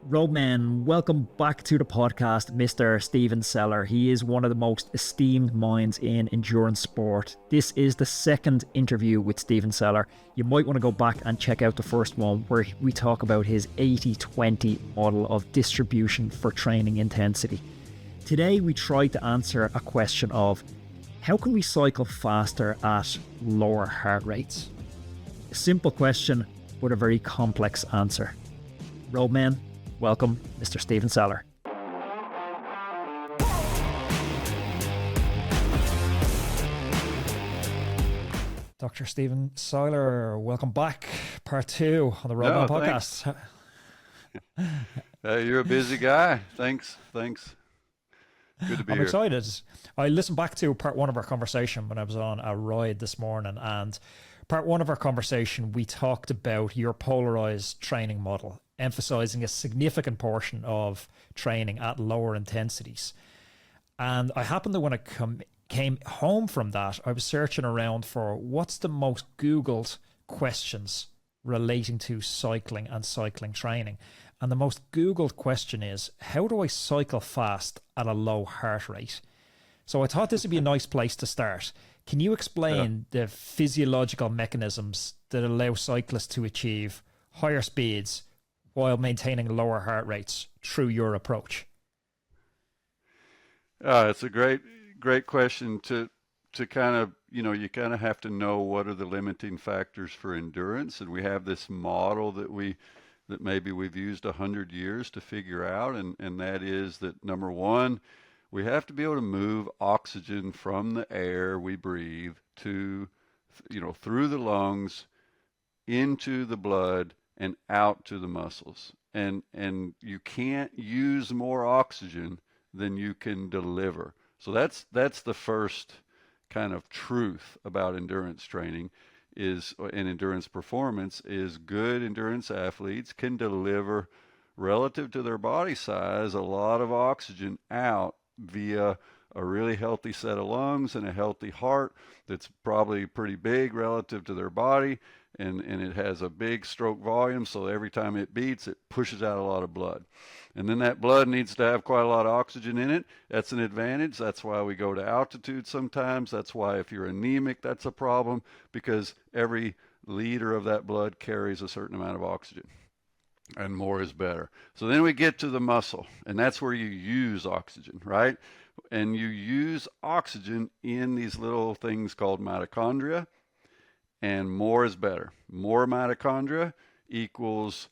Roadman, welcome back to the podcast, Mr. Stephen Seiler. He is one of the most esteemed minds in endurance sport. This is the second interview with Stephen Seiler. You might want to go back and check out the first one where we talk about his 80-20 model of distribution for training intensity. Today we try to answer a question of how can we cycle faster at lower heart rates? A simple question, but a very complex answer. Roadman, welcome, Mr. Stephen Seiler. Dr. Stephen Seiler, welcome back. Part 2 on the Roadman podcast. You're a busy guy. Thanks. Good to be here. I'm excited. I listened back to part 1 of our conversation when I was on a ride this morning, and part 1 of our conversation, we talked about your polarized training model, emphasizing a significant portion of training at lower intensities. And I happened to, when I came home from that, I was searching around for what's the most Googled questions relating to cycling and cycling training. And the most Googled question is, how do I cycle fast at a low heart rate? So I thought this would be a nice place to start. Can you explain the physiological mechanisms that allow cyclists to achieve higher speeds while maintaining lower heart rates through your approach? It's a great question to kind of, you kind of have to know what are the limiting factors for endurance. And we have this model that maybe we've used 100 years to figure out. And that is that, number one, we have to be able to move oxygen from the air we breathe to, through the lungs, into the blood, and out to the muscles. And you can't use more oxygen than you can deliver. So that's the first kind of truth about endurance training and endurance performance is good endurance athletes can deliver relative to their body size a lot of oxygen out via a really healthy set of lungs and a healthy heart that's probably pretty big relative to their body, and it has a big stroke volume, so every time it beats, it pushes out a lot of blood. And then that blood needs to have quite a lot of oxygen in it. That's an advantage. That's why we go to altitude sometimes. That's why if you're anemic, that's a problem, because every liter of that blood carries a certain amount of oxygen. And more is better. So then we get to the muscle, and that's where you use oxygen, right? And you use oxygen in these little things called mitochondria, and more is better. More mitochondria equals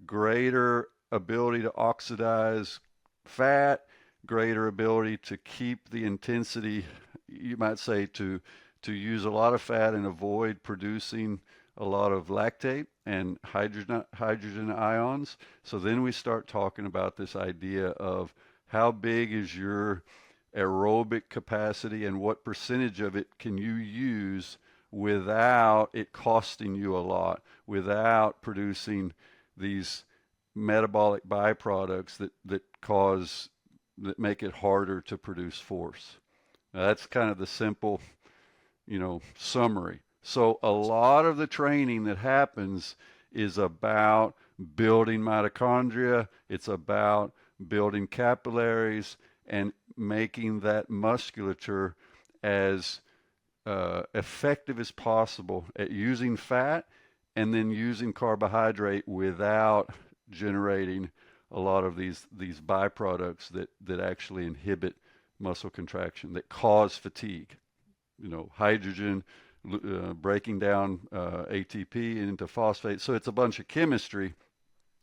greater ability to oxidize fat, greater ability to keep the intensity, you might say, to use a lot of fat and avoid producing a lot of lactate and hydrogen ions. So then we start talking about this idea of how big is your aerobic capacity and what percentage of it can you use without it costing you a lot, without producing these metabolic byproducts that make it harder to produce force. Now, that's kind of the simple, summary. So a lot of the training that happens is about building mitochondria. It's about building capillaries and making that musculature as effective as possible at using fat and then using carbohydrate without generating a lot of these byproducts that actually inhibit muscle contraction, that cause fatigue. Hydrogen breaking down ATP into phosphate. So it's a bunch of chemistry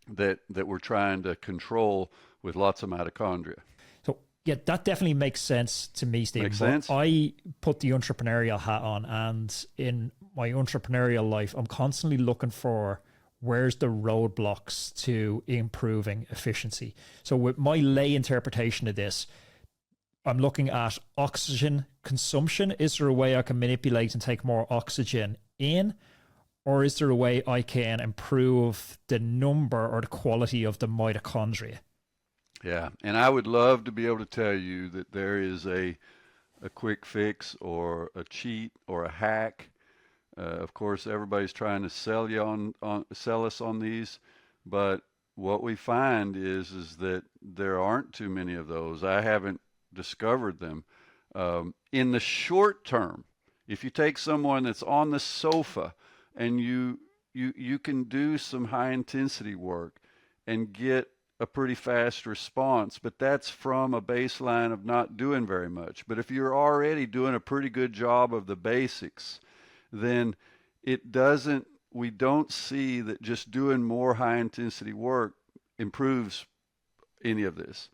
that we're trying to control with lots of mitochondria. So yeah, that definitely makes sense to me, Steve. Makes sense? I put the entrepreneurial hat on, and in my entrepreneurial life, I'm constantly looking for where's the roadblocks to improving efficiency. So with my lay interpretation of this, I'm looking at oxygen consumption. Is there a way I can manipulate and take more oxygen in? Or is there a way I can improve the number or the quality of the mitochondria? Yeah, and I would love to be able to tell you that there is a quick fix or a cheat or a hack. Of course, everybody's trying to sell us on these, but what we find is that there aren't too many of those. I haven't discovered them. In the short term, if you take someone that's on the sofa and you can do some high intensity work and get a pretty fast response, but that's from a baseline of not doing very much. But if you're already doing a pretty good job of the basics, then it doesn't, we don't see that just doing more high intensity work improves any of this.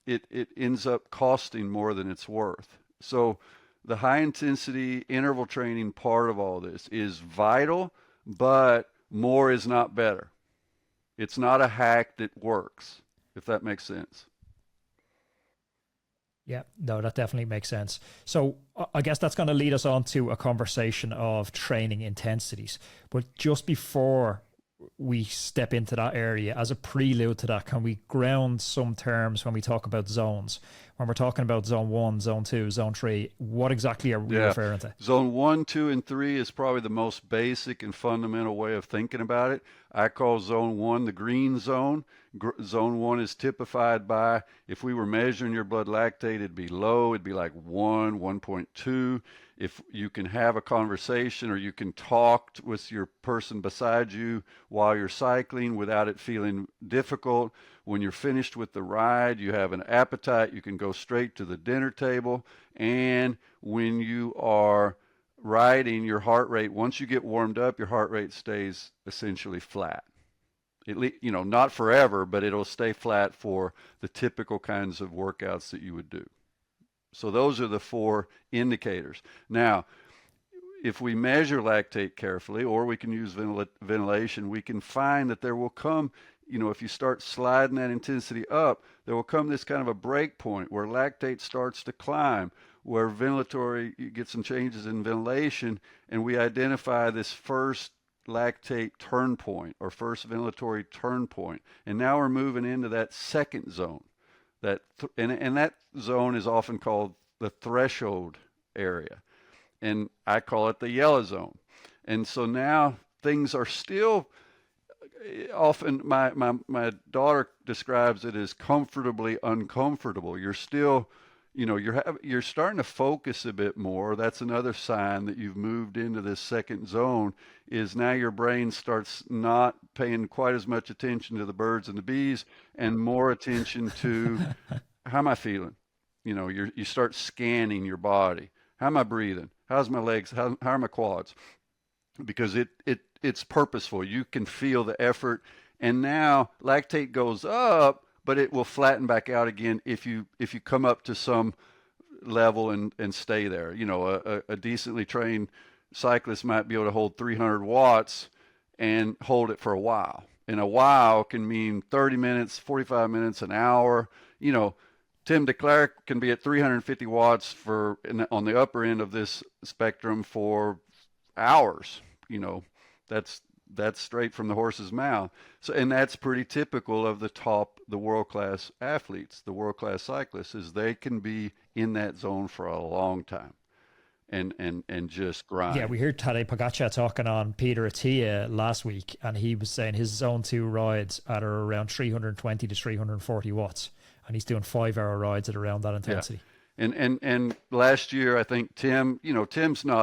It ends up costing more than it's worth. So the high intensity interval training part of all this is vital, but more is not better. It's not a hack that works, if that makes sense. Yeah, no, that definitely makes sense. So I guess that's going to lead us on to a conversation of training intensities. But just before we step into that area, as a prelude to that, can we ground some terms when we talk about zones? When we're talking about zone 1, zone 2, zone 3, what exactly are we referring to? Zone 1, 2, and 3 is probably the most basic and fundamental way of thinking about it. I call zone 1 the green zone. Zone 1 is typified by, if we were measuring your blood lactate, it'd be low. It'd be like 1, 1.2. If you can have a conversation or you can talk with your person beside you while you're cycling without it feeling difficult. When you're finished with the ride, you have an appetite, you can go straight to the dinner table. And when you are riding, your heart rate, once you get warmed up, your heart rate stays essentially flat. Not forever, but it'll stay flat for the typical kinds of workouts that you would do. So those are the 4 indicators. Now, if we measure lactate carefully, or we can use ventilation, we can find that there will come, if you start sliding that intensity up, there will come this kind of a break point where lactate starts to climb, where you get some changes in ventilation, and we identify this first lactate turn point or first ventilatory turn point. And now we're moving into that second zone. And that zone is often called the threshold area, and I call it the yellow zone. And so now things are still often, my daughter describes it as comfortably uncomfortable. You're still, you're starting to focus a bit more. That's another sign that you've moved into this second zone, is now your brain starts not paying quite as much attention to the birds and the bees and more attention to how am I feeling? You start scanning your body. How am I breathing? How's my legs? How are my quads? Because it's purposeful. You can feel the effort, and now lactate goes up, but it will flatten back out again if you come up to some level and stay there. A decently trained cyclist might be able to hold 300 watts and hold it for a while. And a while can mean 30 minutes, 45 minutes, an hour. Tim DeClercq can be at 350 watts on the upper end of this spectrum for hours. That's straight from the horse's mouth. So, and that's pretty typical of the world-class athletes, the world-class cyclists, is they can be in that zone for a long time and just grind. Yeah, we heard Tadej Pogacar talking on Peter Attia last week, and he was saying his zone 2 rides are around 320 to 340 watts, and he's doing 5-hour rides at around that intensity. Yeah. And last year, I think Tim's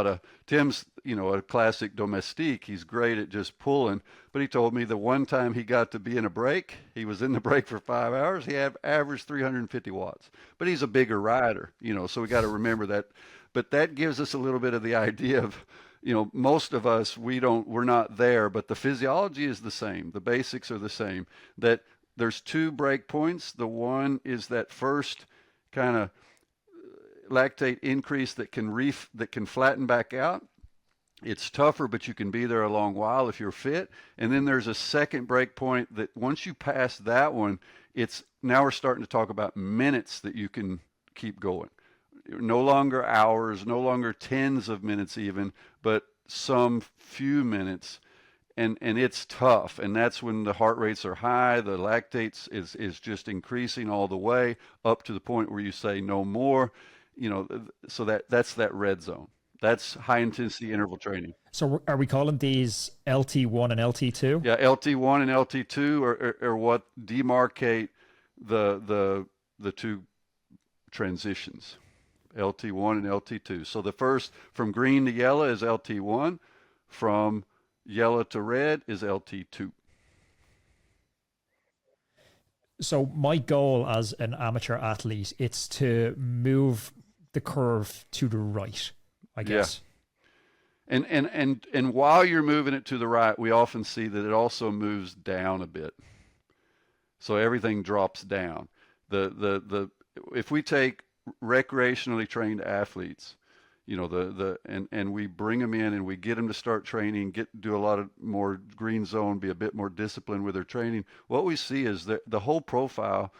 a classic domestique. He's great at just pulling, but he told me the one time he got to be in a break, he was in the break for 5 hours. He had averaged 350 watts, but he's a bigger rider, so we got to remember that. But that gives us a little bit of the idea of, most of us, we're not there, but the physiology is the same. The basics are the same. That there's 2 break points. The one is that first kind of lactate increase that can flatten back out. It's tougher, but you can be there a long while if you're fit. And then there's a second break point that once you pass that one, now we're starting to talk about minutes that you can keep going. No longer hours, no longer tens of minutes even, but some few minutes. And it's tough. And that's when the heart rates are high. The lactates is just increasing all the way up to the point where you say no more. So that's that red zone. That's high intensity interval training. So are we calling these LT1 and LT2? Yeah, LT1 and LT2 are what demarcate the two transitions, LT1 and LT2. So the first from green to yellow is LT1, from yellow to red is LT2. So my goal as an amateur athlete, it's to move the curve to the right, I Yeah. guess. And while you're moving it to the right, we often see that it also moves down a bit. So everything drops down. The if we take recreationally trained athletes, and we bring them in and we get them to start training, do a lot of more green zone, be a bit more disciplined with their training. What we see is that the whole profile,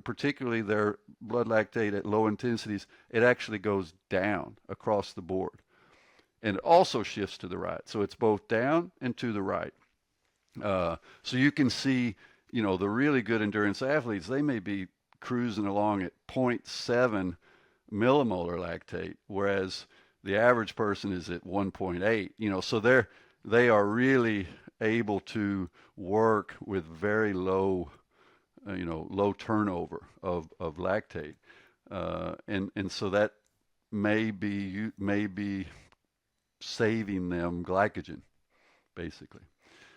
particularly their blood lactate at low intensities, it actually goes down across the board, and it also shifts to the right. So it's both down and to the right. So you can see, the really good endurance athletes, they may be cruising along at zero point 0.7 millimolar lactate, whereas the average person is at 1.8. So they are really able to work with very low, low turnover of lactate, and so that may be saving them glycogen, basically.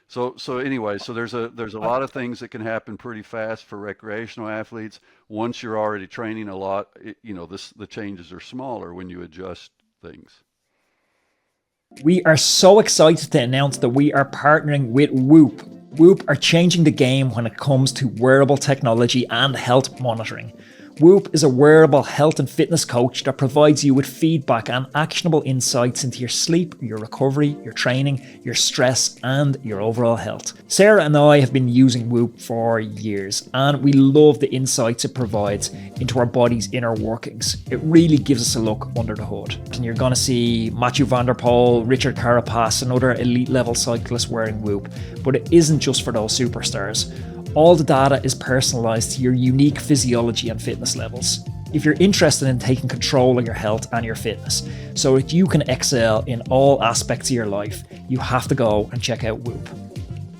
So anyway, so there's a I, lot of things that can happen pretty fast for recreational athletes. Once you're already training a lot, the changes are smaller when you adjust things. We are so excited to announce that we are partnering with Whoop. Whoop are changing the game when it comes to wearable technology and health monitoring. Whoop is a wearable health and fitness coach that provides you with feedback and actionable insights into your sleep, your recovery, your training, your stress, and your overall health. Sarah and I have been using Whoop for years, and we love the insights it provides into our body's inner workings. It really gives us a look under the hood. And you're going to see Mathieu van der Poel, Richard Carapaz, and other elite level cyclists wearing Whoop, but it isn't just for those superstars. All the data is personalized to your unique physiology and fitness levels. If you're interested in taking control of your health and your fitness so that you can excel in all aspects of your life, you have to go and check out Whoop.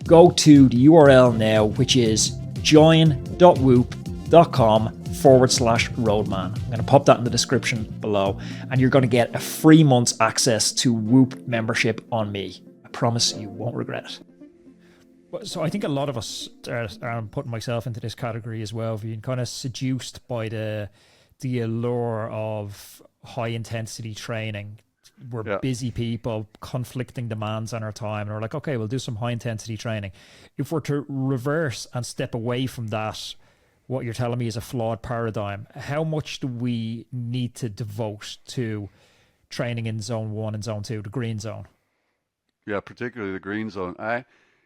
Go to the URL now, which is join.whoop.com/roadman. I'm going to pop that in the description below, and you're going to get a free month's access to Whoop membership on me. I promise you won't regret it. So I think a lot of us are putting myself into this category as well, being kind of seduced by the allure of high intensity training. We're busy people, conflicting demands on our time, and we're like, okay, we'll do some high intensity training. If we're to reverse and step away from that, what you're telling me is a flawed paradigm. How much do we need to devote to training in zone 1 and zone 2, the green zone? Yeah, particularly the green zone.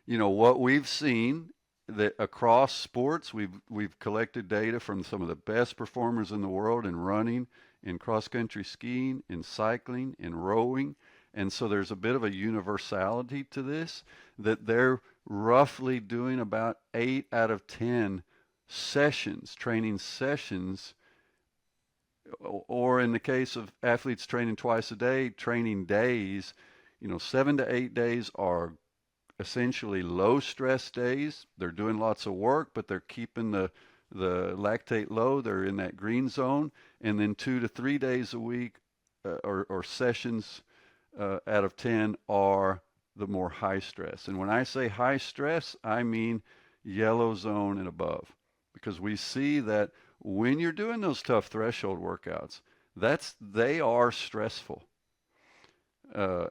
What we've seen that across sports, we've collected data from some of the best performers in the world in running, in cross-country skiing, in cycling, in rowing. And so there's a bit of a universality to this, that they're roughly doing about 8 out of 10 training sessions, or in the case of athletes training twice a day, training days, 7 to 8 days are essentially low stress days. They're doing lots of work, but they're keeping the lactate low. They're in that green zone. And then 2 to 3 days a week, or sessions out of 10 are the more high stress. And when I say high stress, I mean yellow zone and above, because we see that when you're doing those tough threshold workouts, they are stressful.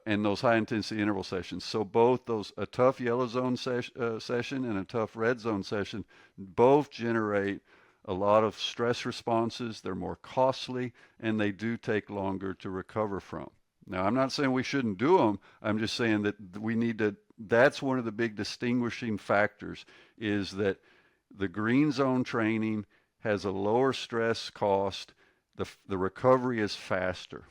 And those high intensity interval sessions. So both a tough yellow zone session and a tough red zone session both generate a lot of stress responses. They're more costly, and they do take longer to recover from. Now, I'm not saying we shouldn't do them. I'm just saying that we need to. That's one of the big distinguishing factors, is that the green zone training has a lower stress cost. The recovery is faster.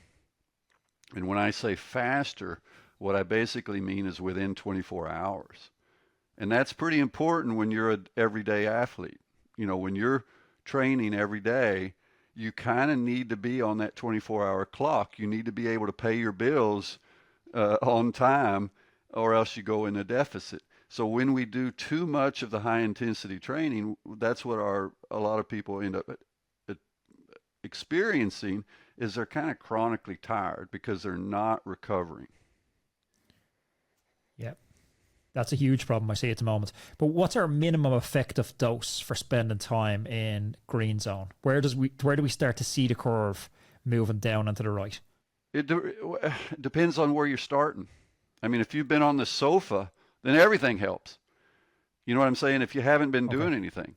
And when I say faster, what I basically mean is within 24 hours. And that's pretty important when you're an everyday athlete. When you're training every day, you kind of need to be on that 24-hour clock. You need to be able to pay your bills on time, or else you go in a deficit. So when we do too much of the high intensity training, that's what a lot of people end up experiencing, is they're kind of chronically tired because they're not recovering. Yeah. That's a huge problem I see at the moment. But what's our minimum effective dose for spending time in green zone? Where do we start to see the curve moving down and to the right? It depends on where you're starting. I mean, if you've been on the sofa, then everything helps. You know what I'm saying? If you haven't been Okay. doing anything,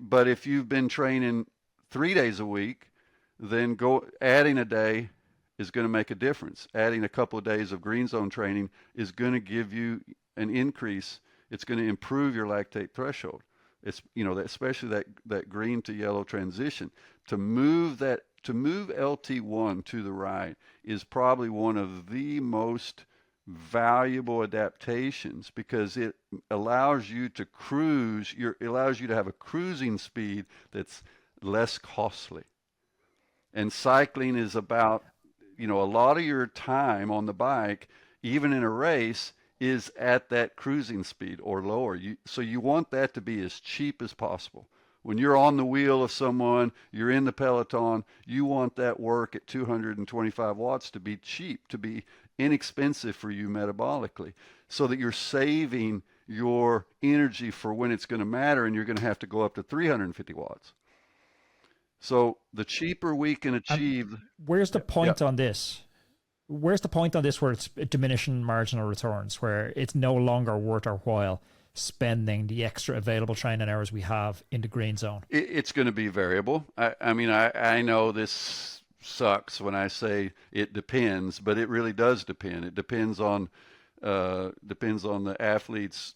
but if you've been training 3 days a week, then adding a day is going to make a difference. Adding a couple of days of green zone training is going to give you an increase. It's going to improve your lactate threshold. It's, especially that green to yellow transition. To move LT1 to the right is probably one of the most valuable adaptations, because it allows you to cruise. It allows you to have a cruising speed that's less costly. And cycling is about, a lot of your time on the bike, even in a race, is at that cruising speed or lower. So you want that to be as cheap as possible. When you're on the wheel of someone, you're in the peloton, you want that work at 225 watts to be cheap, to be inexpensive for you metabolically, so that you're saving your energy for when it's going to matter and you're going to have to go up to 350 watts. So the cheaper we can And achieve. where's the Yeah. point on this? Where's the point on this where it's diminishing marginal returns, where it's no longer worth our while spending the extra available training hours we have in the green zone? It's going to be variable. I know this sucks when I say it depends, but it really does depend. It depends on the athlete's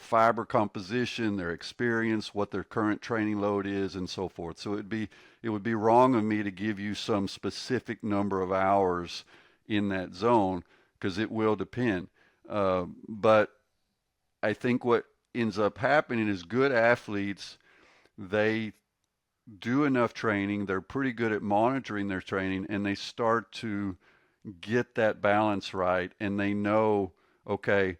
fiber composition, their experience, what their current training load is, and so forth. So it would be wrong of me to give you some specific number of hours in that zone, because it will depend. But I think what ends up happening is good athletes, they do enough training, they're pretty good at monitoring their training, and they start to get that balance right, and they know, okay,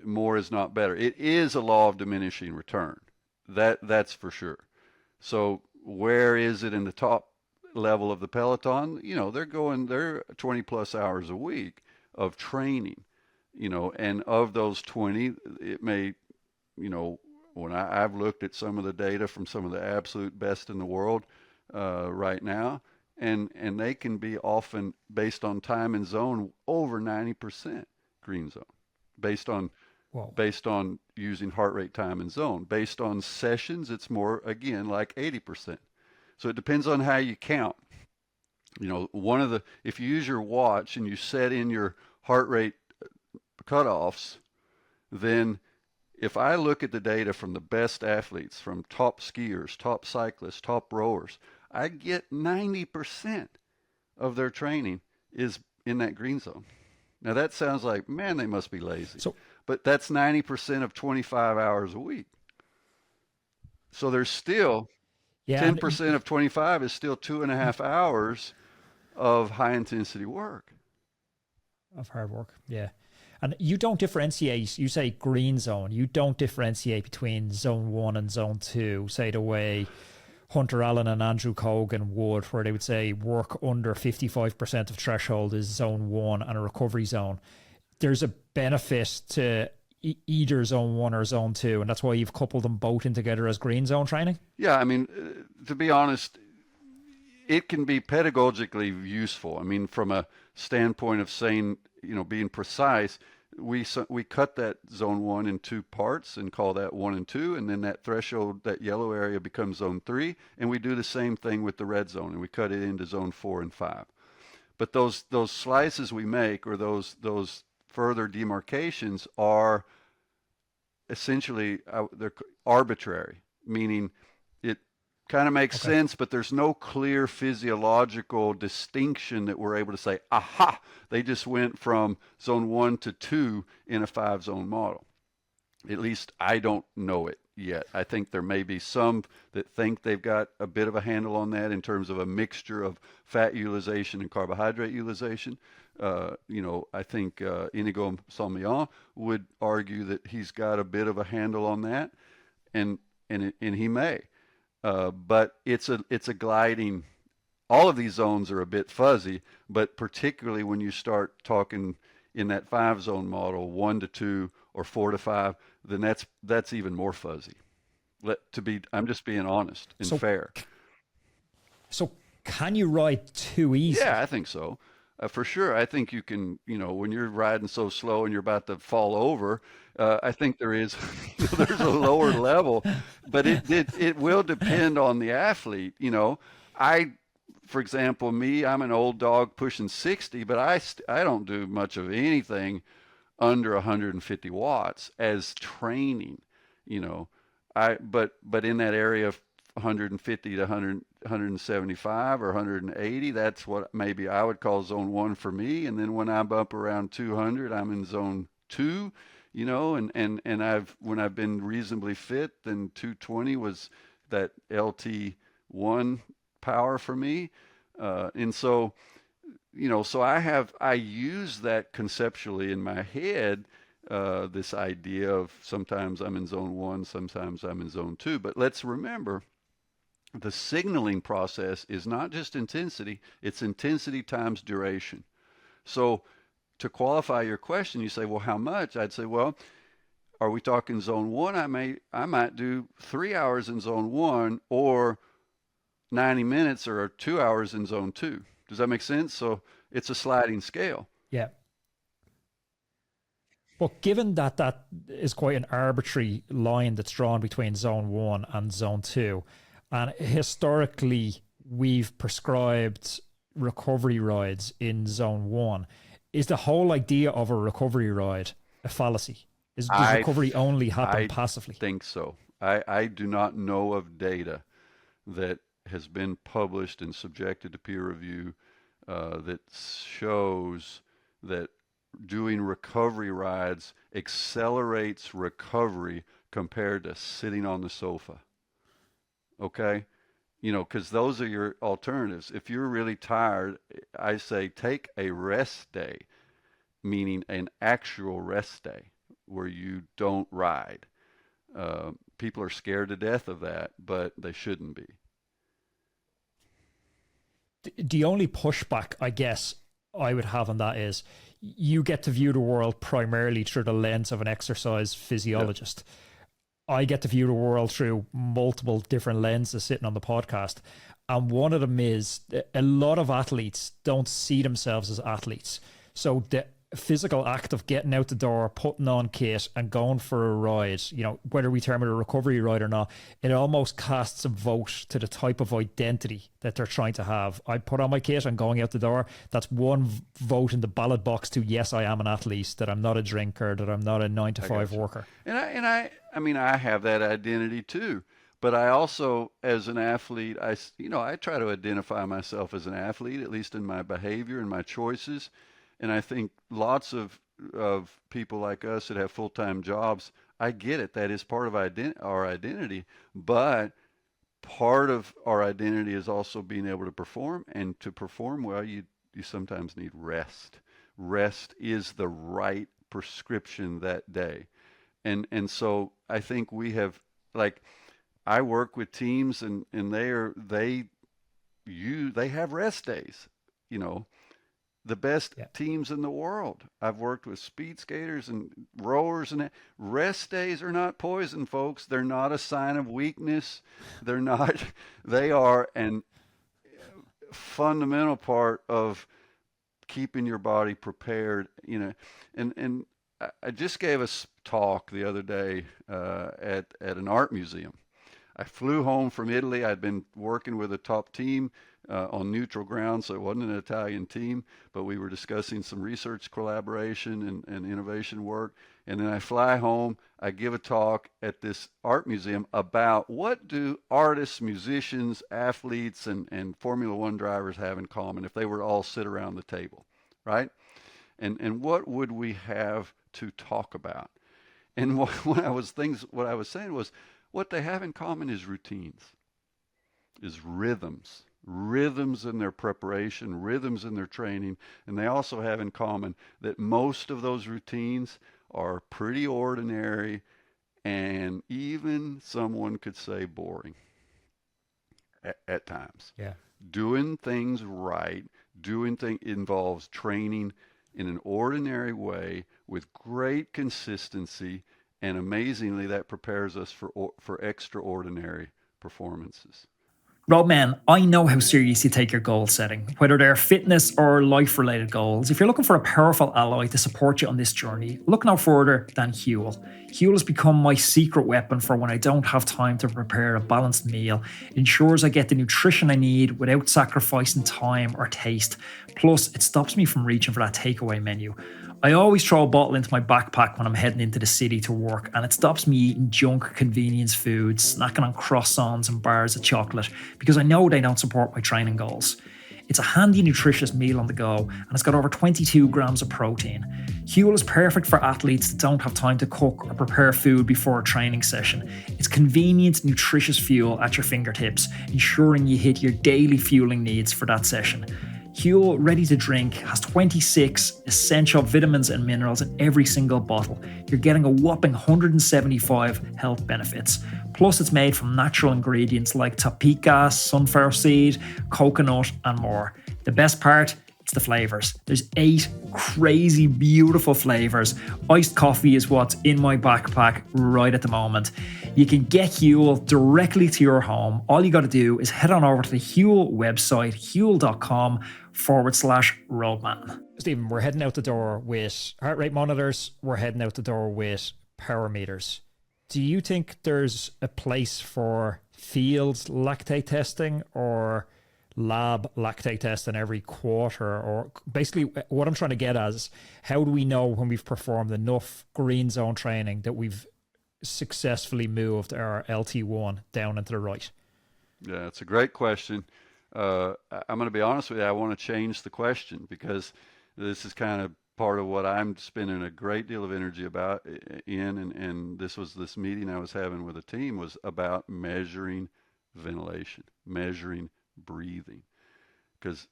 more is not better. It is a law of diminishing return. That's for sure. So where is it in the top level of the peloton? They're 20 plus hours a week of training, and of those 20, it may, when I've looked at some of the data from some of the absolute best in the world right now, and they can be often, based on time and zone, over 90% green zone, based on Whoa. based on using heart rate, time, and zone. Based on sessions, it's more, again, like 80%. So it depends on how you count. If you use your watch and you set in your heart rate cutoffs, then if I look at the data from the best athletes, from top skiers, top cyclists, top rowers, I get 90% of their training is in that green zone. Now that sounds like, man, they must be lazy. So But that's 90% of 25 hours a week. So there's still yeah, and 10% of 25 is still 2.5 hours of high intensity work. of hard work. Yeah. And you don't differentiate, you say green zone, you don't differentiate between zone 1 and zone 2, say the way Hunter Allen and Andrew Cogan would, where they would say work under 55% of threshold is zone 1 and a recovery zone. There's a benefit to either zone 1 or zone 2, and that's why you've coupled them both in together as green zone training? Yeah, I mean, to be honest, it can be pedagogically useful. I mean, from a standpoint of saying, being precise, we cut that zone 1 in 2 parts and call that 1 and 2, and then that threshold, that yellow area, becomes zone 3, and we do the same thing with the red zone, and we cut it into zone 4 and 5. But those slices we make, or those further demarcations, are essentially they're arbitrary, meaning it kind of makes Okay. sense, but there's no clear physiological distinction that we're able to say, aha, they just went from zone 1 to 2 in a 5-zone model. At least I don't know it. yet. I think there may be some that think they've got a bit of a handle on that in terms of a mixture of fat utilization and carbohydrate utilization. I think Inigo Salmian would argue that he's got a bit of a handle on that, and and he may. But it's a gliding. All of these zones are a bit fuzzy, but particularly when you start talking in that 5 zone model, 1 to 2 or 4 to 5, then that's even more fuzzy. I'm just being honest and So, fair. so can you ride too Yeah, easy? I think so. For sure. I think you can, when you're riding so slow and you're about to fall over, I think there is, there's a lower level, but it will depend on the athlete. I, for example, I'm an old dog pushing 60, but I don't do much of anything under 150 watts as training. You know, but in that area of 150 to 100, 175 or 180, that's what maybe I would call zone one for me. And then when I'm up around 200, I'm in zone two. And when I've been reasonably fit, then 220 was that LT1 power for me. And so so I use that conceptually in my head, this idea of sometimes I'm in zone one, sometimes I'm in zone two. But let's remember the signaling process is not just intensity, it's intensity times duration. So to qualify your question, you say, well, how much? I'd say, well, are we talking zone one? I might do 3 hours in zone one or 90 minutes or 2 hours in zone two. Does that make sense? So it's a sliding scale. Yeah. But given that that is quite an arbitrary line that's drawn between zone one and zone two, and historically we've prescribed recovery rides in zone one, is the whole idea of a recovery ride a fallacy? Does I, recovery only happen I passively? think so. I do not know of data that has been published and subjected to peer review that shows that doing recovery rides accelerates recovery compared to sitting on the sofa. Okay? Because those are your alternatives. If you're really tired, I say take a rest day, meaning an actual rest day where you don't ride. People are scared to death of that, but they shouldn't be. The only pushback, I guess, I would have on that is you get to view the world primarily through the lens of an exercise Yep. physiologist. I get to view the world through multiple different lenses sitting on the podcast. And one of them is a lot of athletes don't see themselves as athletes. So the physical act of getting out the door, putting on kit and going for a ride, whether we term it a recovery ride or not, it almost casts a vote to the type of identity that they're trying to have. I put on my kit and going out the door. That's one vote in the ballot box to, yes, I am an athlete, that I'm not a drinker, that I'm not a nine to I five got you. worker. I mean, I have that identity too. But I also, as an athlete, I try to identify myself as an athlete, at least in my behavior and my choices. And I think lots of people like us that have full-time jobs, I get it. That is part of our identity. But part of our identity is also being able to perform. And to perform well, you sometimes need rest. Rest is the right prescription that day. And so I think we have, like, I work with teams and they have rest days, you know, the best Yeah. teams in the world. I've worked with speed skaters and rowers, and rest days are not poison, folks. They're not a sign of weakness. They're not, they are an fundamental part of keeping your body prepared, and I just gave a talk the other day at an art museum. I flew home from Italy. I'd been working with a top team on neutral ground, so it wasn't an Italian team, but we were discussing some research collaboration and innovation work. And then I fly home. I give a talk at this art museum about what do artists, musicians, athletes, and Formula One drivers have in common if they were to all sit around the table, right? And what would we have to talk about? And what I was saying was, What they have in common is routines, is rhythms in their preparation, rhythms in their training, and they also have in common that most of those routines are pretty ordinary and even someone could say boring at times. Yeah. Doing things right, doing things involves training in an ordinary way with great consistency, and amazingly, that prepares us for extraordinary performances. Roadman, I know how serious you take your goal setting, whether they're fitness or life related goals. If you're looking for a powerful ally to support you on this journey, look no further than Huel. Huel has become my secret weapon for when I don't have time to prepare a balanced meal. It ensures I get the nutrition I need without sacrificing time or taste. Plus, it stops me from reaching for that takeaway menu. I always throw a bottle into my backpack when I'm heading into the city to work, and it stops me eating junk convenience foods, snacking on croissants and bars of chocolate, because I know they don't support my training goals. It's a handy, nutritious meal on the go, and it's got over 22 grams of protein. Huel is perfect for athletes that don't have time to cook or prepare food before a training session. It's convenient, nutritious fuel at your fingertips, ensuring you hit your daily fueling needs for that session. Huel Ready to Drink has 26 essential vitamins and minerals in every single bottle. You're getting a whopping 175 health benefits. Plus, it's made from natural ingredients like tapioca, sunflower seed, coconut, and more. The best part? It's the flavors. There's 8 crazy, beautiful flavors. Iced coffee is what's in my backpack right at the moment. You can get Huel directly to your home. All you got to do is head on over to the Huel website, huel.com/roadman. Stephen, we're heading out the door with heart rate monitors. We're heading out the door with power meters. Do you think there's a place for field lactate testing or lab lactate testing every quarter? Or basically what I'm trying to get at is, how do we know when we've performed enough green zone training that we've successfully moved our LT1 down and to the right? Yeah, it's a great question. I'm going to be honest with you. I want to change the question because this is kind of part of what I'm spending a great deal of energy about and this meeting I was having with a team was about measuring ventilation, measuring breathing, because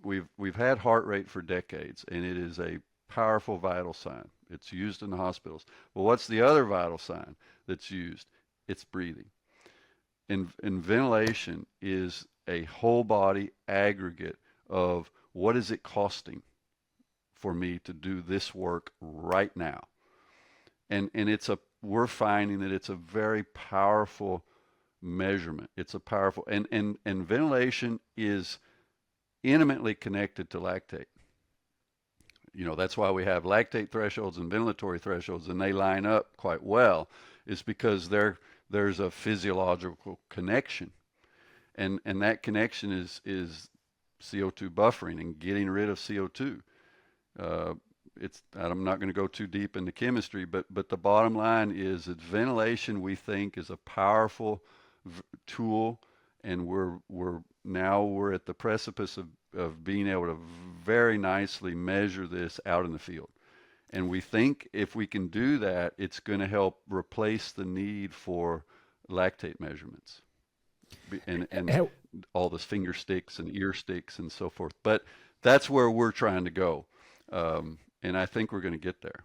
we've had heart rate for decades, and it is a powerful vital sign. It's used in the hospitals. Well, what's the other vital sign that's used? It's breathing. And ventilation is a whole body aggregate of what is it costing for me to do this work right now. And we're finding that it's a very powerful measurement. It's a powerful, and ventilation is intimately connected to lactate. That's why we have lactate thresholds and ventilatory thresholds, and they line up quite well, is because there's a physiological connection. And that connection is CO2 buffering and getting rid of CO2. I'm not going to go too deep into chemistry, but the bottom line is that ventilation, we think, is a powerful tool, and we're at the precipice of being able to very nicely measure this out in the field. And we think if we can do that, it's going to help replace the need for lactate measurements and all this finger sticks and ear sticks and so forth. But that's where we're trying to go. And I think we're going to get there.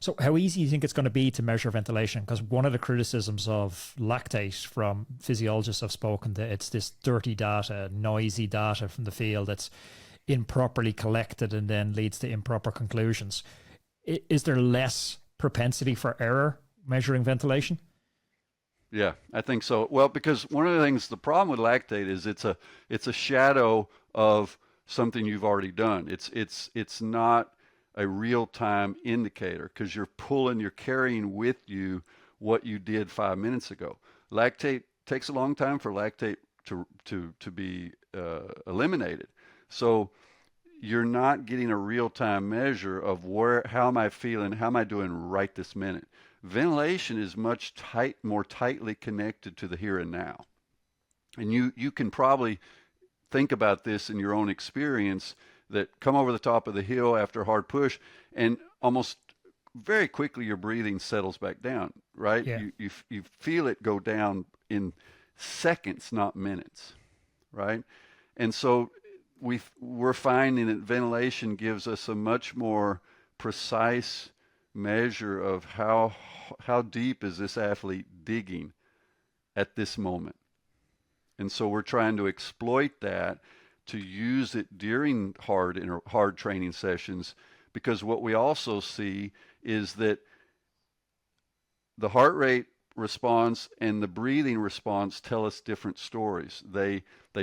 So how easy do you think it's going to be to measure ventilation? Because one of the criticisms of lactate from physiologists I've spoken to, it's this dirty data, noisy data from the field that's improperly collected and then leads to improper conclusions. Is there less propensity for error measuring ventilation? Yeah, I think so. Well, because one of the things, the problem with lactate is it's a shadow of something you've already done. It's not a real-time indicator because you're carrying with you what you did 5 minutes ago. Lactate takes a long time for lactate to be eliminated. So you're not getting a real-time measure of how am I feeling, how am I doing right this minute. Ventilation is much more tightly connected to the here and now. And you can probably think about this in your own experience, that come over the top of the hill after a hard push and almost very quickly your breathing settles back down, right? Yeah. You feel it go down in seconds, not minutes, right? And so we're finding that ventilation gives us a much more precise measure of how deep is this athlete digging at this moment. And so we're trying to exploit that to use it during hard training sessions, because what we also see is that the heart rate response and the breathing response tell us different stories. They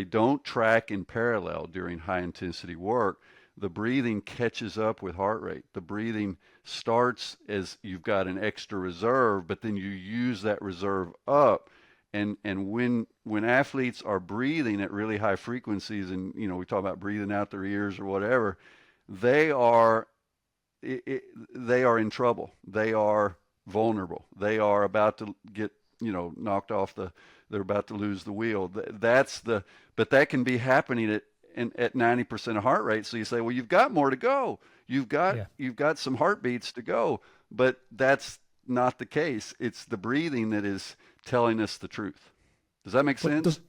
don't track in parallel during high intensity work. The breathing catches up with heart rate. The breathing starts as you've got an extra reserve, but then you use that reserve up. And when athletes are breathing at really high frequencies, and we talk about breathing out their ears or whatever, they are they are in trouble. They are vulnerable. They are about to get knocked off they're about to lose the wheel. But that can be happening at 90% of heart rate. So you say, well, you've got more to go. Yeah. You've got some heartbeats to go, but that's not the case. It's the breathing that is telling us the truth. Does that make sense?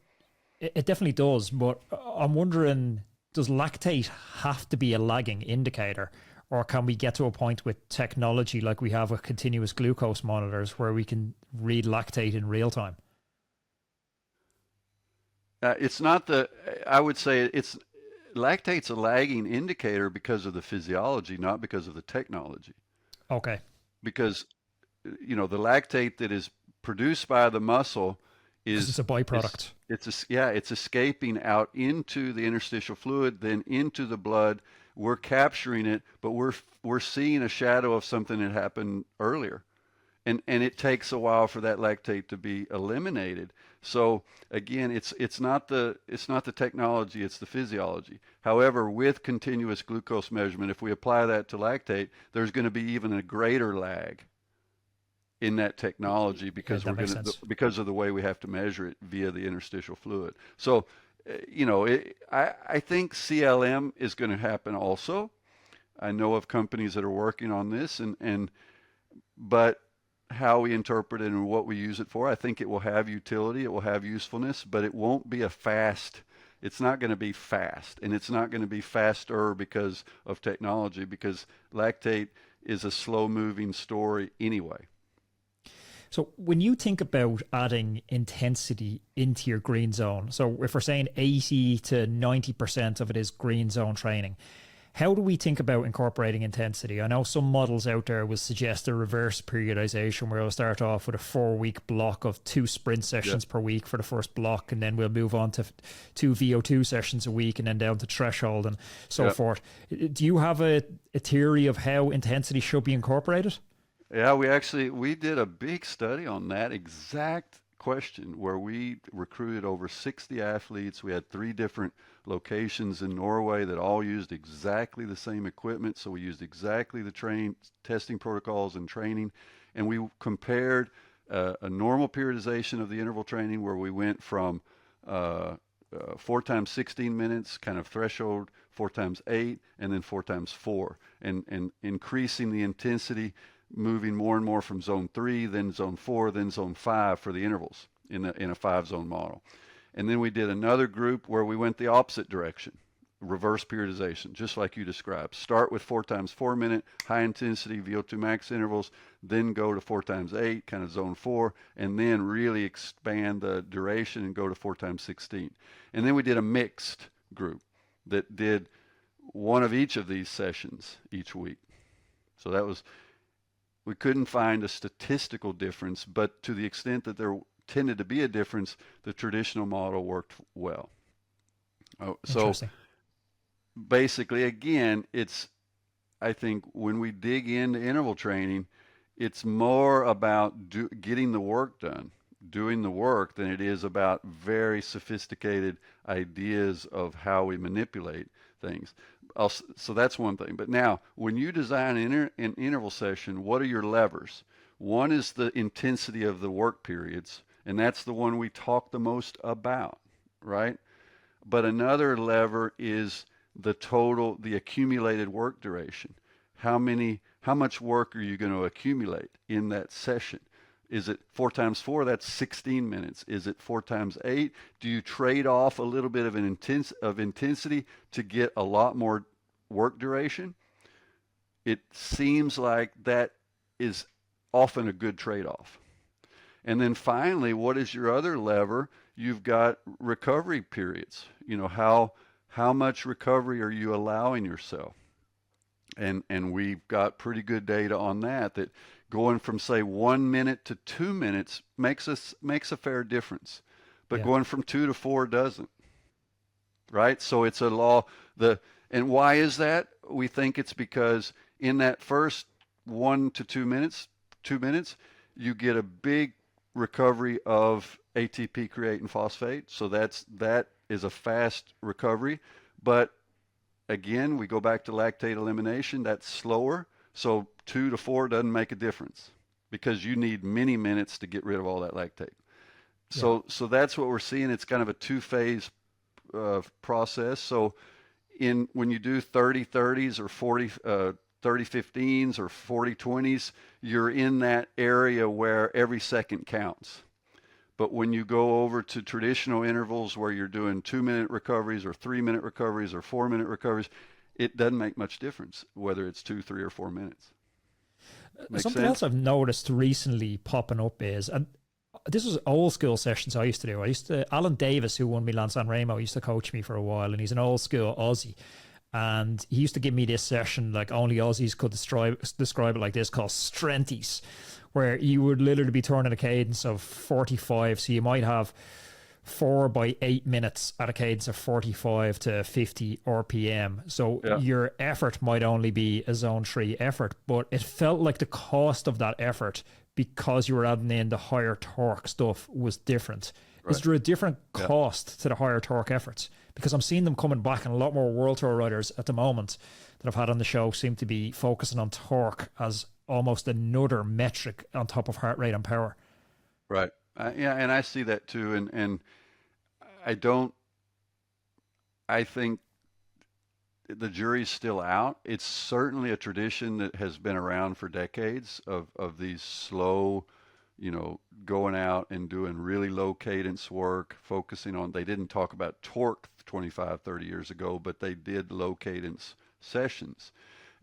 It definitely does, but I'm wondering, does lactate have to be a lagging indicator? Or can we get to a point with technology like we have with continuous glucose monitors where we can read lactate in real time? It's not I would say lactate's a lagging indicator because of the physiology, not because of the technology. Okay. Because, the lactate that is produced by the muscle Because it's a byproduct. it's escaping out into the interstitial fluid, then into the blood. We're capturing it, but we're seeing a shadow of something that happened earlier. And it takes a while for that lactate to be eliminated. So again, it's not the technology, it's the physiology. However, with continuous glucose measurement, if we apply that to lactate, there's going to be even a greater lag in that technology because because of the way we have to measure it via the interstitial fluid. So, I think CLM is going to happen also. I know of companies that are working on this, but how we interpret it and what we use it for, I think it will have utility, it will have usefulness, but it won't be it's not going to be fast, and it's not going to be faster because of technology, because lactate is a slow moving story anyway. So when you think about adding intensity into your green zone, so if we're saying 80 to 90% of it is green zone training, how do we think about incorporating intensity? I know some models out there will suggest a reverse periodization where we'll start off with a 4-week block of 2 sprint sessions per week for the first block, and then we'll move on to 2 VO2 sessions a week, and then down to threshold and so forth. Do you have a theory of how intensity should be incorporated? Yeah, we did a big study on that exact question where we recruited over 60 athletes. We had 3 different locations in Norway that all used exactly the same equipment. So we used exactly the testing protocols and training. And we compared a normal periodization of the interval training where we went from 4 times 16 minutes, kind of threshold, 4 times 8, and then 4 times 4, and increasing the intensity, moving more and more from zone 3, then zone 4, then zone 5 for the intervals in a 5-zone model. And then we did another group where we went the opposite direction, reverse periodization, just like you described. Start with 4 times 4 minute high intensity VO2 max intervals, then go to 4 times 8, kind of zone 4, and then really expand the duration and go to 4 times 16. And then we did a mixed group that did one of each of these sessions each week. So we couldn't find a statistical difference, but to the extent that there tended to be a difference, the traditional model worked well. So basically, again, I think when we dig into interval training, it's more about getting the work done, doing the work, than it is about very sophisticated ideas of how we manipulate things. So that's one thing. But now, when you design an interval session, what are your levers? One is the intensity of the work periods, and that's the one we talk the most about, right? But another lever is the accumulated work duration. how much work are you going to accumulate in that session? Is it 4 times 4? That's 16 minutes. Is it 4 times 8? Do you trade off a little bit of intensity to get a lot more work duration? It seems like that is often a good trade-off. And then finally, what is your other lever? You've got recovery periods. You know, how much recovery are you allowing yourself? And we've got pretty good data on that going from, say, 1 minute to 2 minutes makes a fair difference. But Yeah. going from 2 to 4 doesn't. Right? So it's a law. And why is that? We think it's because in that first 1 to 2 minutes, you get a big recovery of ATP, creatine, phosphate. So that is a fast recovery. But again, we go back to lactate elimination. That's slower. So 2 to 4 doesn't make a difference because you need many minutes to get rid of all that lactate. So that's what we're seeing. It's kind of a two-phase process. So when you do 30-30s or 30-15s or 40-20s, you're in that area where every second counts. But when you go over to traditional intervals where you're doing 2-minute recoveries or 3-minute recoveries or 4-minute recoveries, it doesn't make much difference whether it's 2, 3, or 4 minutes. Something else I've noticed recently popping up is, and this was old school sessions I used to do. Alan Davis, who won me Milan San Remo, used to coach me for a while, and he's an old school Aussie. And he used to give me this session, like only Aussies could describe it like this, called strengthies, where you would literally be turning a cadence of 45. So you might have 4 by 8 minutes at a cadence of 45 to 50 RPM. So your effort might only be a zone 3 effort, but it felt like the cost of that effort, because you were adding in the higher torque stuff, was different. Right. Is there a different cost to the higher torque efforts? Because I'm seeing them coming back, and a lot more World Tour riders at the moment that I've had on the show seem to be focusing on torque as almost another metric on top of heart rate and power. Right. And I see that too. And I think the jury's still out. It's certainly a tradition that has been around for decades of these slow, going out and doing really low cadence work, focusing on, they didn't talk about torque 25, 30 years ago, but they did low cadence sessions.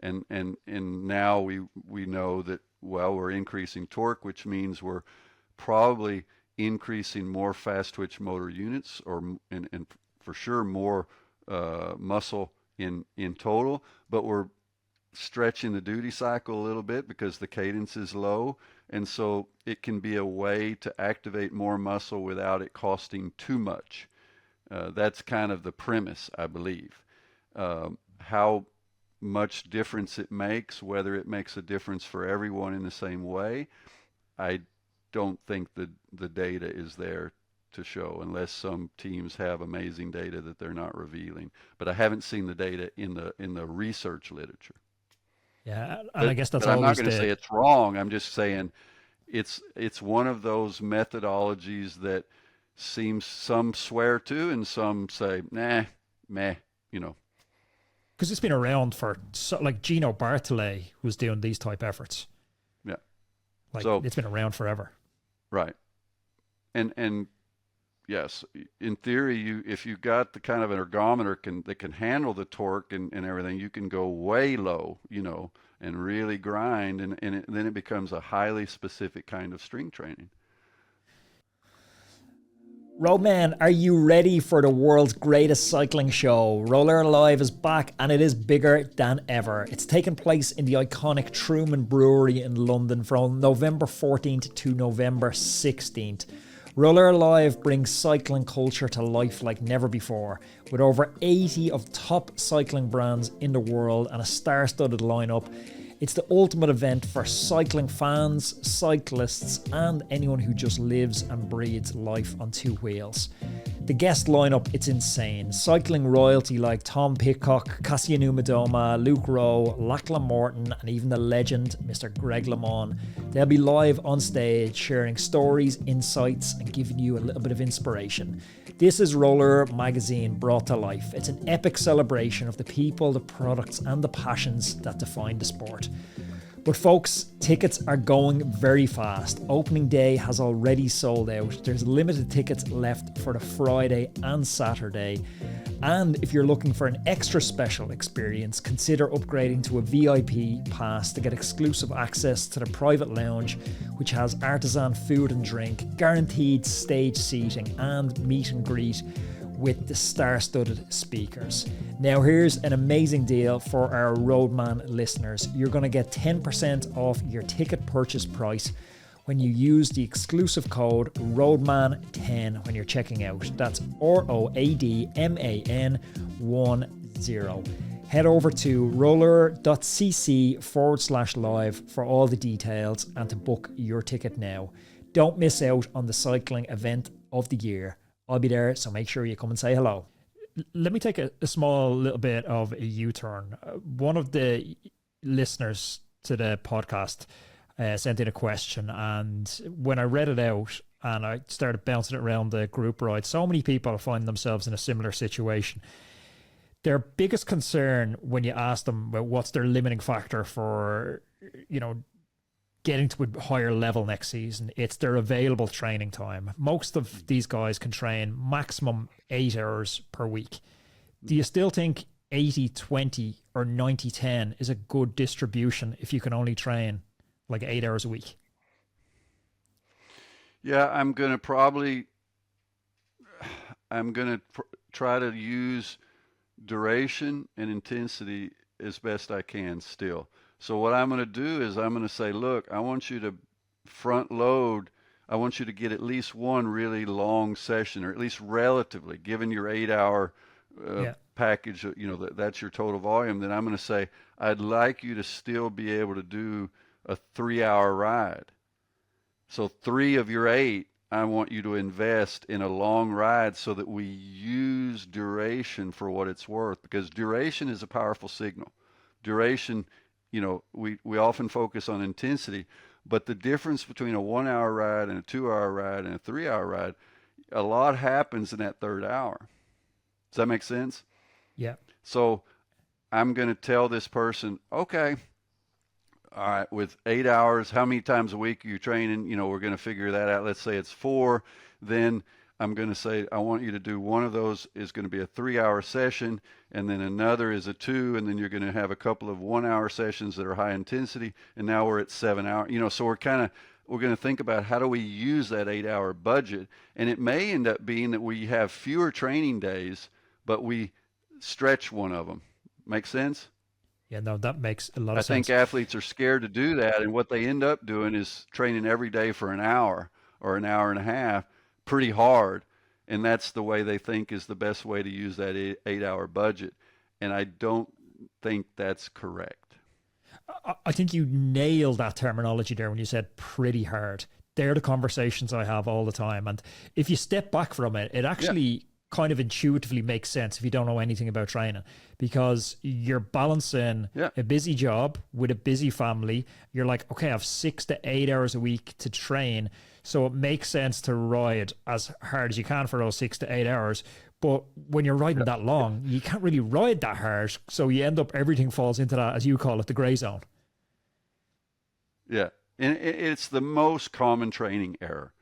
And now we know that, well, we're increasing torque, which means we're probably increasing more fast twitch motor units, and for sure more muscle in total, but we're stretching the duty cycle a little bit because the cadence is low. And so it can be a way to activate more muscle without it costing too much. That's kind of the premise, I believe. How much difference it makes, whether it makes a difference for everyone in the same way, I don't think the data is there to show, unless some teams have amazing data that they're not revealing. But I haven't seen the data in the research literature. Yeah, and I guess that's but I'm not always going to say it's wrong. I'm just saying it's one of those methodologies that seems, some swear to and some say, nah, meh, Because it's been around for, like Gino Bartolé was doing these type efforts. Yeah. So it's been around forever. Right. And yes, in theory, if you got the kind of an ergometer that can handle the torque and everything, you can go way low, and really grind, and then it becomes a highly specific kind of strength training. Roadman, are you ready for the world's greatest cycling show? Rouleur Live is back, and it is bigger than ever. It's taking place in the iconic Truman Brewery in London from November 14th to November 16th. Rouleur Live brings cycling culture to life like never before, with over 80 of top cycling brands in the world and a star-studded lineup. It's the ultimate event for cycling fans, cyclists, and anyone who just lives and breathes life on two wheels. The guest lineup, it's insane. Cycling royalty like Tom Pidcock, Kasia Numadoma, Luke Rowe, Lachlan Morton, and even the legend, Mr. Greg LeMond. They'll be live on stage, sharing stories, insights, and giving you a little bit of inspiration. This is Rouleur magazine brought to life. It's an epic celebration of the people, the products, and the passions that define the sport. But folks, tickets are going very fast. Opening day has already sold out. There's limited tickets left for the Friday and Saturday. And if you're looking for an extra special experience, consider upgrading to a VIP pass to get exclusive access to the private lounge, which has artisan food and drink, guaranteed stage seating, and meet and greet with the star-studded speakers. Now here's an amazing deal for our Roadman listeners. You're going to get 10% off your ticket purchase price when you use the exclusive code ROADMAN10 when you're checking out. That's ROADMAN10. Head over to rouleur.cc/live for all the details and to book your ticket now. Don't miss out on the cycling event of the year. I'll be there, so make sure you come and say hello. Let me take a small little bit of a U-turn. One of the listeners to the podcast sent in a question, and when I read it out and I started bouncing it around the group ride, so many people find themselves in a similar situation. Their biggest concern when you ask them about what's their limiting factor for, getting to a higher level next season, it's their available training time. Most of these guys can train maximum 8 hours per week. Do you still think 80-20 or 90-10 is a good distribution if you can only train like 8 hours a week? Yeah, I'm going to try to use duration and intensity as best I can still. So what I'm going to do is I'm going to say, look, I want you to front load. I want you to get at least one really long session, or at least relatively, given your 8-hour package, that's your total volume. Then I'm going to say, I'd like you to still be able to do a 3-hour ride. So 3 of your 8, I want you to invest in a long ride so that we use duration for what it's worth, because duration is a powerful signal. Duration, we often focus on intensity, but the difference between a 1-hour ride and a 2-hour ride and a 3-hour ride, a lot happens in that 3rd hour. Does that make sense? Yeah. So I'm going to tell this person, okay, all right, with 8 hours, how many times a week are you training? We're going to figure that out. Let's say it's 4. Then I'm going to say, I want you to do one of those is going to be a 3-hour session, and then another is a 2, and then you're going to have a couple of 1-hour sessions that are high intensity, and now we're at 7 hours. So we're going to think about how do we use that 8-hour budget, and it may end up being that we have fewer training days, but we stretch one of them. Make sense? Yeah, no, that makes a lot of I sense. think athletes are scared to do that, and what they end up doing is training every day for an hour or an hour and a half, pretty hard, and that's the way they think is the best way to use that 8-hour budget, and I don't think that's correct. I think you nailed that terminology there when you said pretty hard. They're the conversations I have all the time, and if you step back from it, it actually kind of intuitively makes sense if you don't know anything about training, because you're balancing a busy job with a busy family. You're like, okay, I have 6 to 8 hours a week to train, so it makes sense to ride as hard as you can for those 6 to 8 hours. But when you're riding that long, you can't really ride that hard, so you end up, everything falls into that, as you call it, the gray zone. Yeah, and it's the most common training error.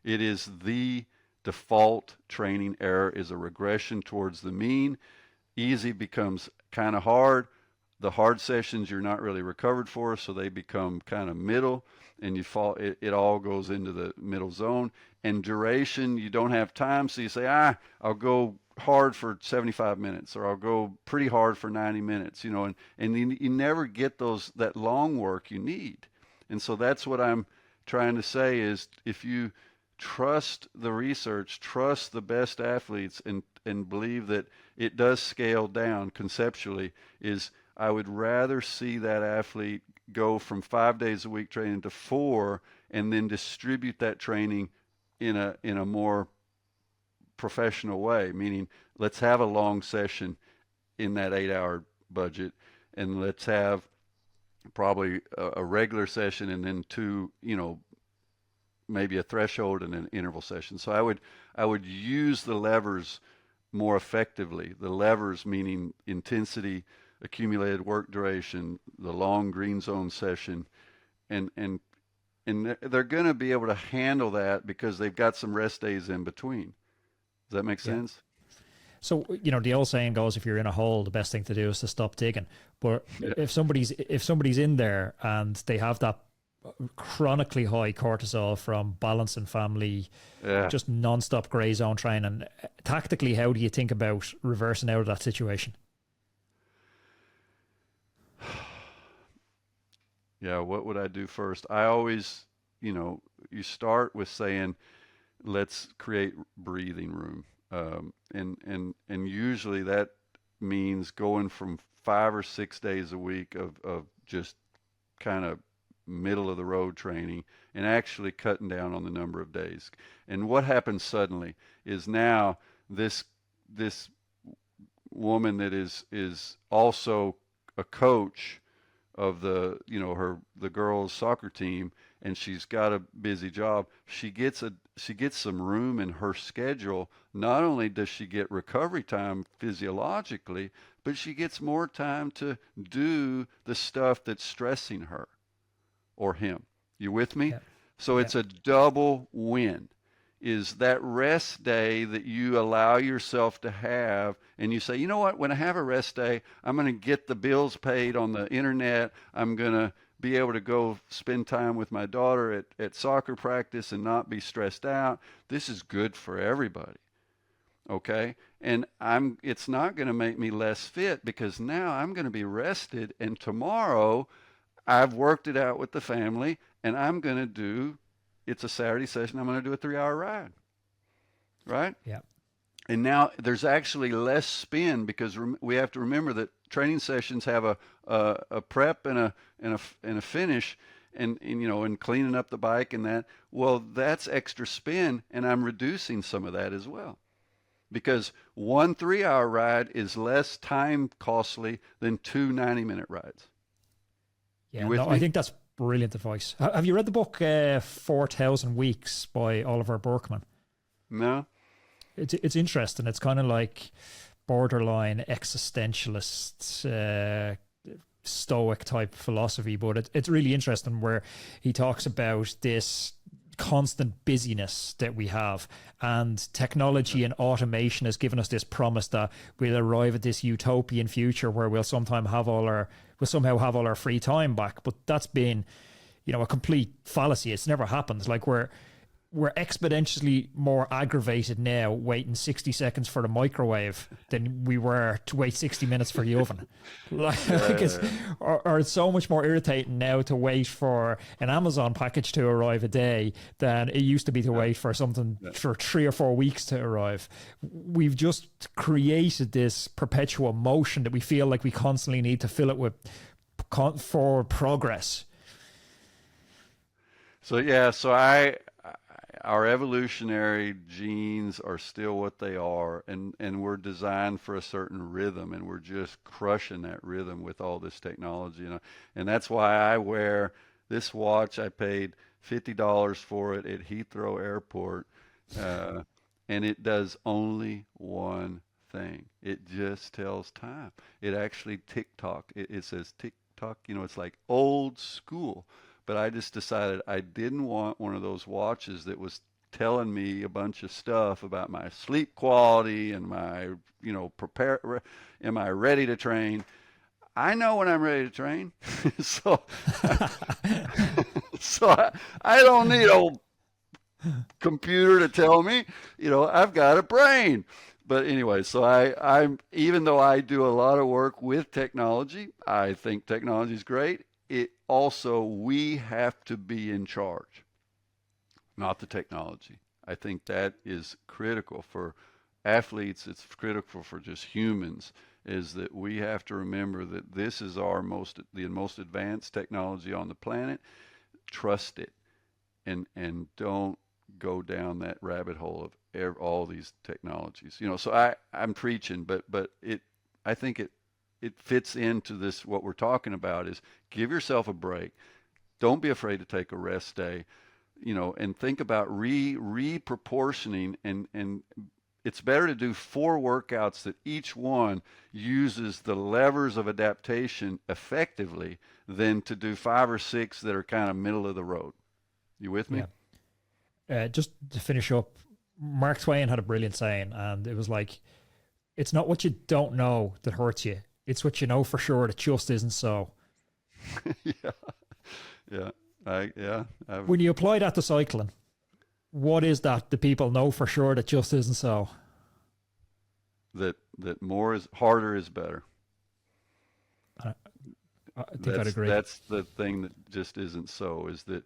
It is the default training error, is a regression towards the mean. Easy becomes kind of hard. The hard sessions you're not really recovered for, so they become kind of middle, and you fall. It all goes into the middle zone. And duration, you don't have time, so you say, I'll go hard for 75 minutes, or I'll go pretty hard for 90 minutes, and you never get that long work you need. And so that's what I'm trying to say is, if you trust the research, trust the best athletes, and believe that it does scale down conceptually, is I would rather see that athlete go from 5 days a week training to 4, and then distribute that training in a more professional way, meaning let's have a long session in that 8 hour budget, and let's have probably a regular session and then two, maybe a threshold and an interval session. So I would use the levers more effectively. The levers meaning intensity, accumulated work duration, the long green zone session, and they're going to be able to handle that because they've got some rest days in between. Does that make sense? So, the old saying goes, if you're in a hole, the best thing to do is to stop digging. But Yeah. if somebody's in there and they have that chronically high cortisol from balancing family, Yeah. just non-stop gray zone training, tactically, how do you think about reversing out of that situation? Yeah, what would I do first? I always, you start with saying, let's create breathing room. And usually that means going from 5 or 6 days a week of just kind of middle of the road training and actually cutting down on the number of days. And what happens suddenly is now this woman that is also a coach of the girls soccer team, and she's got a busy job. She gets some room in her schedule. Not only does she get recovery time physiologically, but she gets more time to do the stuff that's stressing her or him. You with me? Yeah. So Yeah. it's a double win. Is that rest day that you allow yourself to have, and you say, you know what, when I have a rest day, I'm going to get the bills paid on the internet. I'm going to be able to go spend time with my daughter at soccer practice and not be stressed out. This is good for everybody. Okay? And it's not going to make me less fit because now I'm going to be rested, and tomorrow I've worked it out with the family, and it's a Saturday session, I'm going to do a 3 hour ride, right? Yeah. And now there's actually less spin because we have to remember that training sessions have a prep and a finish, and cleaning up the bike and that. Well, that's extra spin, and I'm reducing some of that as well, because one 3 hour ride is less time costly than two 90-minute rides. Yeah, You with no, me? I think that's brilliant advice. Have you read the book 4,000 Weeks by Oliver Burkeman? No? It's interesting. It's kind of like borderline existentialist, stoic type philosophy, but it's really interesting where he talks about this constant busyness that we have, and technology and automation has given us this promise that we'll arrive at this utopian future where we'll somehow have all our free time back. But that's been, a complete fallacy. It's never happened. Like we're exponentially more aggravated now waiting 60 seconds for the microwave than we were to wait 60 minutes for the oven. Or it's so much more irritating now to wait for an Amazon package to arrive a day than it used to be to wait for something for 3 or 4 weeks to arrive. We've just created this perpetual motion that we feel like we constantly need to fill it with forward progress. So our evolutionary genes are still what they are, and we're designed for a certain rhythm, and we're just crushing that rhythm with all this technology. And that's why I wear this watch. I paid $50 for it at Heathrow Airport, and it does only one thing. It just tells time. It actually tick-tock. It says tick-tock. It's like old school. But I just decided I didn't want one of those watches that was telling me a bunch of stuff about my sleep quality and my, am I ready to train? I know when I'm ready to train. so I don't need a computer to tell me, I've got a brain. But anyway, so I'm even though I do a lot of work with technology, I think technology is great. We have to be in charge, not the technology. I think that is critical for athletes. It's critical for just humans, is that we have to remember that this is the most advanced technology on the planet. Trust it, and don't go down that rabbit hole of all these technologies. So I'm preaching, but I think it fits into this. What we're talking about is give yourself a break. Don't be afraid to take a rest day, and think about reproportioning, and it's better to do 4 workouts that each one uses the levers of adaptation effectively than to do 5 or 6 that are kind of middle of the road. You with me? Yeah. Just to finish up, Mark Twain had a brilliant saying, and it was like, it's not what you don't know that hurts you. It's what you know for sure that just isn't so. Yeah. When you apply that to cycling, what is that the people know for sure that just isn't so? That more is harder is better. I think I'd agree. That's the thing that just isn't so, is that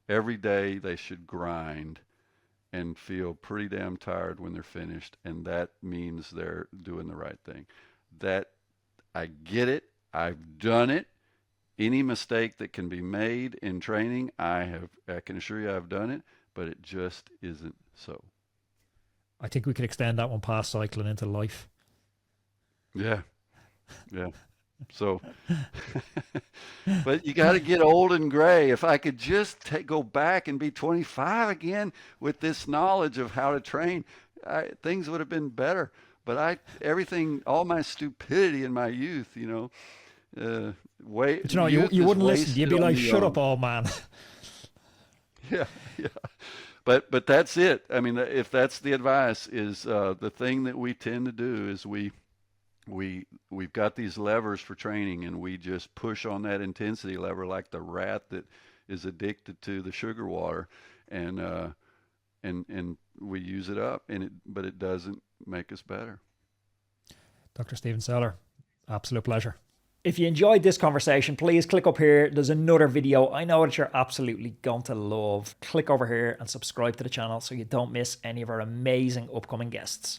every day they should grind and feel pretty damn tired when they're finished, and that means they're doing the right thing. That, I get it. I've done it. Any mistake that can be made in training, I can assure you I've done it, but it just isn't so. I think we could extend that one past cycling into life. Yeah. So, but you got to get old and gray. If I could just go back and be 25 again with this knowledge of how to train, things would have been better. But all my stupidity in my youth, But you wouldn't listen. You'd be like, "Shut up, old man." Yeah. But that's it. I mean, if that's the advice, is the thing that we tend to do is we've got these levers for training, and we just push on that intensity lever like the rat that is addicted to the sugar water, and we use it up, but it doesn't make us better. Dr. Stephen Seiler, absolute pleasure. If you enjoyed this conversation, please click up here. There's another video I know that you're absolutely going to love. Click over here and subscribe to the channel so you don't miss any of our amazing upcoming guests.